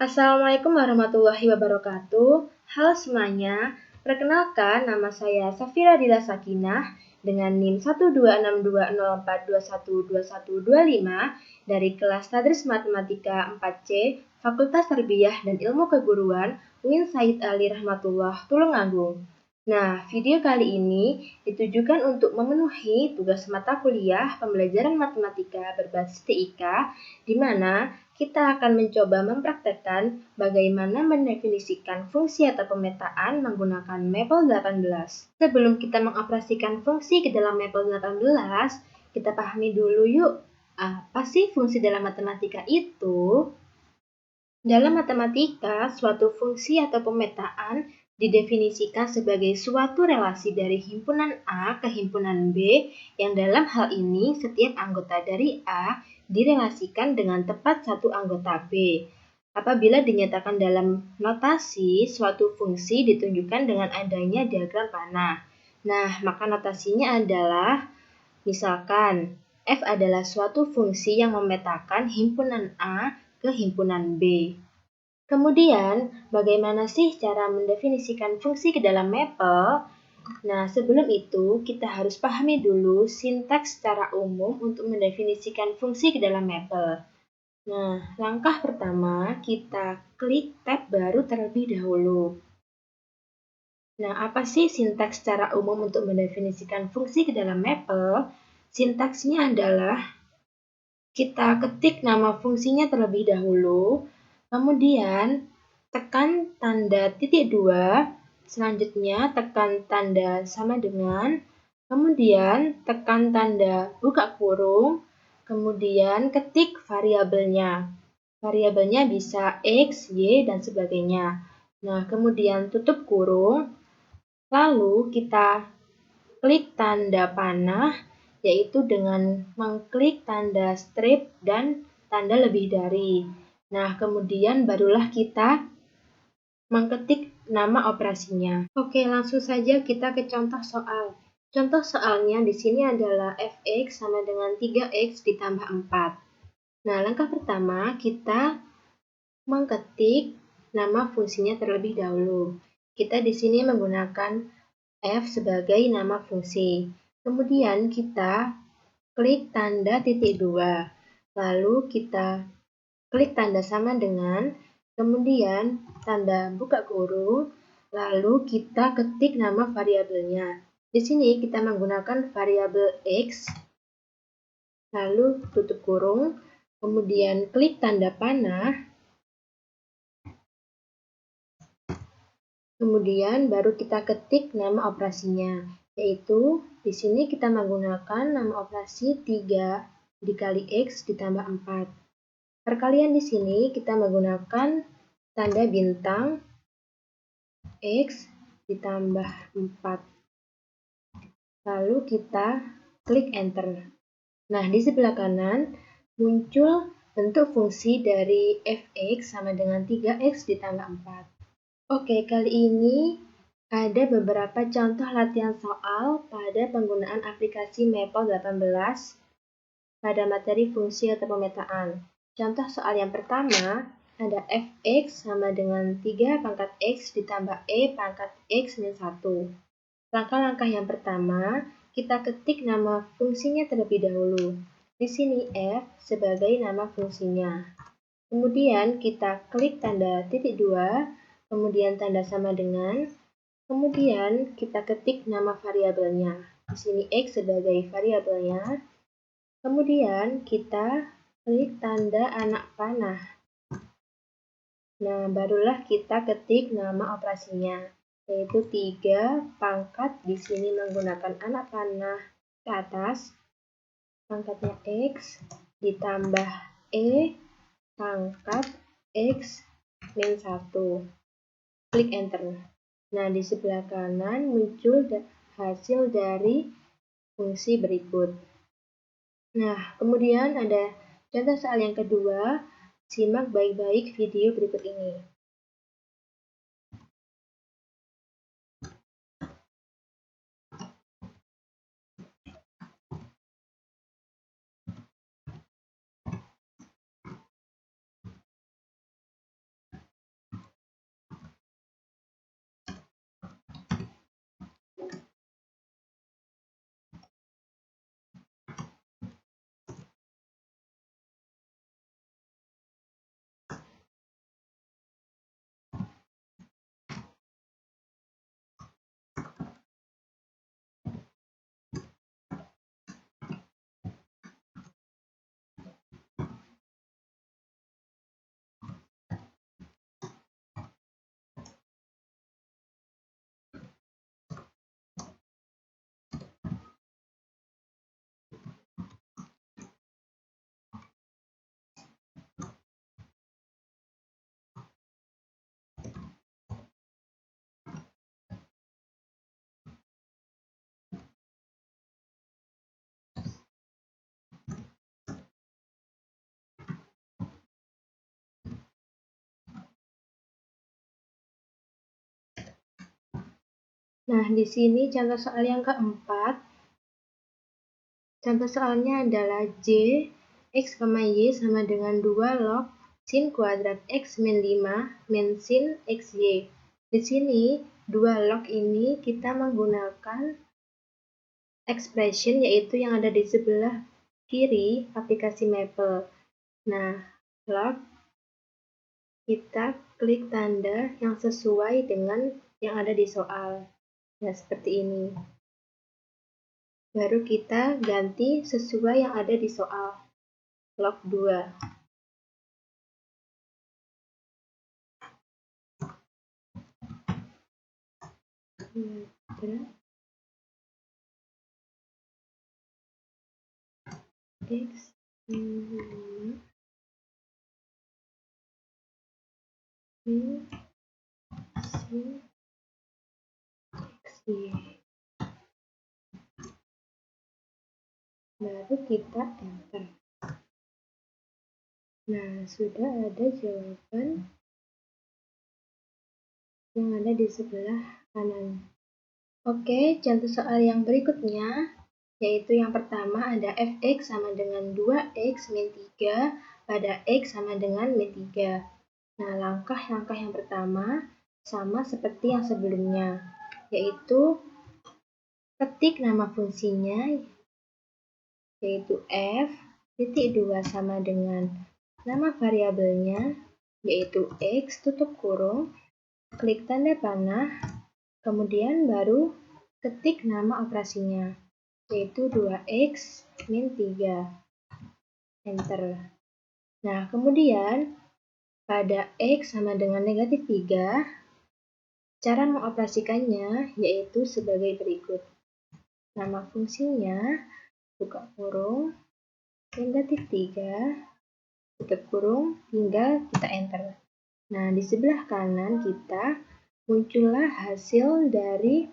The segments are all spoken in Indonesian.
Assalamualaikum warahmatullahi wabarakatuh. Halo semuanya, perkenalkan nama saya Safira Dila Sakinah dengan NIM 1262042121215 dari kelas Tadris Matematika 4C, Fakultas Tarbiyah dan Ilmu Keguruan, UIN Said Ali Rahmatullah, Tulungagung. Nah, video kali ini ditujukan untuk memenuhi tugas mata kuliah pembelajaran matematika berbasis TIK, di mana kita akan mencoba mempraktekkan bagaimana mendefinisikan fungsi atau pemetaan menggunakan Maple 18. Sebelum kita mengoperasikan fungsi ke dalam Maple 18, kita pahami dulu yuk, apa sih fungsi dalam matematika itu? Dalam matematika, suatu fungsi atau pemetaan didefinisikan sebagai suatu relasi dari himpunan A ke himpunan B yang dalam hal ini setiap anggota dari A direlasikan dengan tepat satu anggota B. Apabila dinyatakan dalam notasi, suatu fungsi ditunjukkan dengan adanya diagram panah. Nah, maka notasinya adalah, misalkan, F adalah suatu fungsi yang memetakan himpunan A ke himpunan B. Kemudian, bagaimana sih cara mendefinisikan fungsi ke dalam Maple? Nah, sebelum itu, kita harus pahami dulu sintaks secara umum untuk mendefinisikan fungsi ke dalam Maple. Nah, langkah pertama, kita klik tab baru terlebih dahulu. Nah, apa sih sintaks secara umum untuk mendefinisikan fungsi ke dalam Maple? Sintaksnya adalah kita ketik nama fungsinya terlebih dahulu, kemudian tekan tanda titik 2, selanjutnya tekan tanda sama dengan, kemudian tekan tanda buka kurung, kemudian ketik variabelnya. Variabelnya bisa X, Y, dan sebagainya. Nah, kemudian tutup kurung, lalu kita klik tanda panah, yaitu dengan mengklik tanda strip dan tanda lebih dari. Nah, kemudian barulah kita mengetik nama operasinya. Oke, langsung saja kita ke contoh soal. Contoh soalnya di sini adalah fx sama dengan 3x ditambah 4. Nah, langkah pertama kita mengetik nama fungsinya terlebih dahulu. Kita di sini menggunakan f sebagai nama fungsi. Kemudian kita klik tanda titik 2, lalu kita klik tanda sama dengan, kemudian tanda buka kurung, lalu kita ketik nama variabelnya. Di sini kita menggunakan variabel X, lalu tutup kurung, kemudian klik tanda panah, kemudian baru kita ketik nama operasinya, yaitu di sini kita menggunakan nama operasi 3 dikali X ditambah 4. Perkalian di sini kita menggunakan tanda bintang X ditambah 4. Lalu kita klik enter. Nah, di sebelah kanan muncul bentuk fungsi dari fx sama dengan 3x ditambah 4. Oke, kali ini ada beberapa contoh latihan soal pada penggunaan aplikasi Maple 18 pada materi fungsi atau pemetaan. Contoh soal yang pertama, ada fx sama dengan 3 pangkat x ditambah e pangkat x min 1. Langkah-langkah yang pertama, kita ketik nama fungsinya terlebih dahulu. Di sini f sebagai nama fungsinya. Kemudian kita klik tanda titik 2, kemudian tanda sama dengan, kemudian kita ketik nama variabelnya. Di sini x sebagai variabelnya. Kemudian kita klik tanda anak panah. Nah, barulah kita ketik nama operasinya, yaitu 3 pangkat, di sini menggunakan anak panah ke atas, pangkatnya x, ditambah e pangkat x min 1. Klik enter. Nah, di sebelah kanan muncul hasil dari fungsi berikut. Nah, kemudian ada contoh soal yang kedua. Simak baik-baik video berikut ini. Nah, di sini contoh soal yang keempat. Contoh soalnya adalah J, X, Y sama dengan 2 log sin kuadrat X min 5 min sin XY. Di sini, 2 log ini kita menggunakan expression yaitu yang ada di sebelah kiri aplikasi Maple. Nah, log kita klik tanda yang sesuai dengan yang ada di soal. Nah, seperti ini. Baru kita ganti sesuai yang ada di soal. Log 2. X min 5 min sin XY. Baru kita enter. Nah, sudah ada jawaban yang ada di sebelah kanan. Oke, contoh soal yang berikutnya, yaitu yang pertama ada fx sama dengan 2x min 3 pada x sama dengan min 3. Nah, langkah-langkah yang pertama sama seperti yang sebelumnya, yaitu ketik nama fungsinya, yaitu f, titik 2 sama dengan nama variabelnya, yaitu x, tutup kurung, klik tanda panah, kemudian baru ketik nama operasinya, yaitu 2x min 3. Enter. Nah, kemudian pada x sama dengan negatif 3, cara mengoperasikannya yaitu sebagai berikut. Nama fungsinya, buka kurung, negatif 3, tutup kurung, tinggal kita enter. Nah, di sebelah kanan kita muncullah hasil dari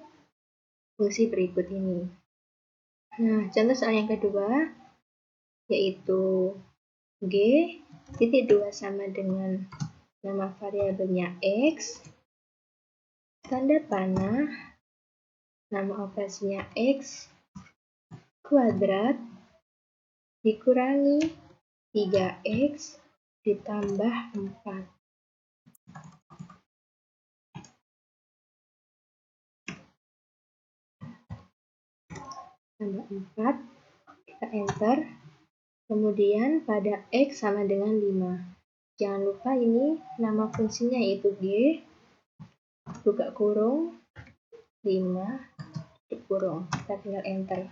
fungsi berikut ini. Nah, contoh soal yang kedua, yaitu G, titik 2 sama dengan nama variabelnya X, tanda panah, nama operasinya X, kuadrat, dikurangi 3x ditambah 4. Tambah 4, kita enter. Kemudian pada x sama dengan 5. Jangan lupa ini nama fungsinya yaitu G, buka kurung, 5, tutup kurung. Kita tinggal enter.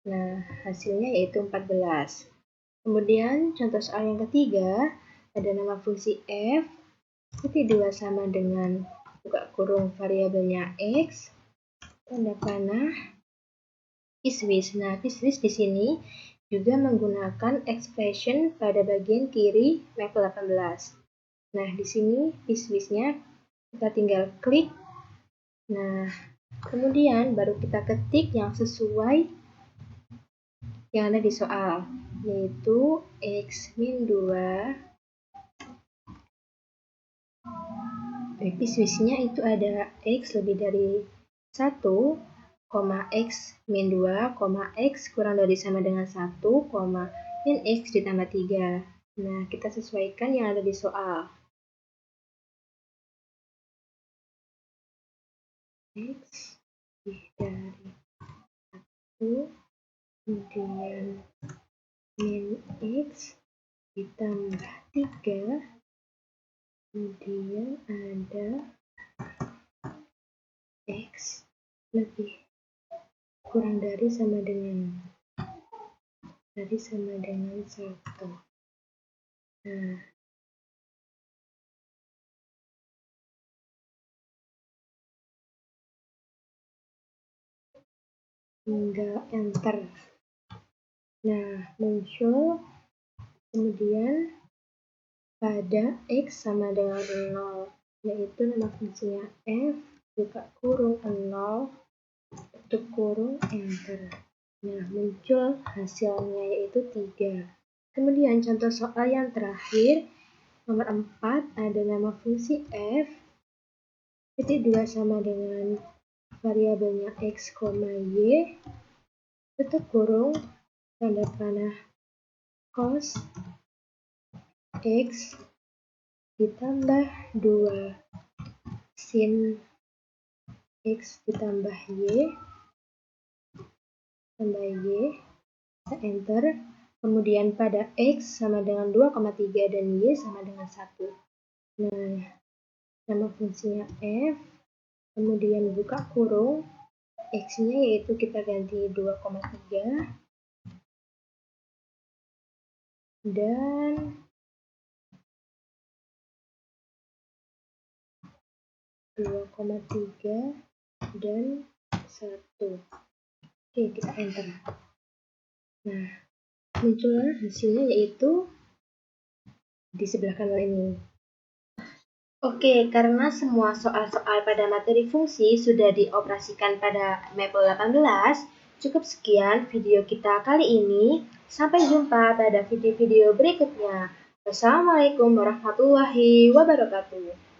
Nah, hasilnya yaitu 14. Kemudian contoh soal yang ketiga, ada nama fungsi f, titik 2 sama dengan buka kurung variabelnya x, tanda panah, piswis. Nah, piswis di sini juga menggunakan expression pada bagian kiri Maple 18. Nah, di sini piswisnya kita tinggal klik. Nah, kemudian baru kita ketik yang sesuai yang ada di soal, yaitu x min 2. Piswisnya itu ada x lebih dari 1, x min 2, x kurang dari sama dengan 1, min x ditambah 3. Nah, kita sesuaikan yang ada di soal. X lebih dari 1, kemudian min x ditambah 3, kemudian ada x lebih kurang dari sama dengan 1. Nah, tinggal enter. Nah, muncul kemudian pada x sama dengan 0, yaitu nama fungsinya f, buka kurung 0, tutup kurung, enter. Nah, muncul hasilnya yaitu 3. Kemudian contoh soal yang terakhir, nomor 4, ada nama fungsi f, titik 2 sama dengan variabelnya X, Y, tutup kurung, tanda panah cos X ditambah 2 sin X ditambah Y, tambah Y, kita enter. Kemudian pada X sama dengan 2,3 dan Y sama dengan 1. Nah, nama fungsinya F, kemudian buka kurung, X-nya yaitu kita ganti 2,3, dan 2,3 dan 1. Oke, kita enter. Nah, muncullah hasilnya yaitu di sebelah kanan ini. Oke, karena semua soal-soal pada materi fungsi sudah dioperasikan pada Maple 18, cukup sekian video kita kali ini. Sampai jumpa pada video-video berikutnya. Wassalamualaikum warahmatullahi wabarakatuh.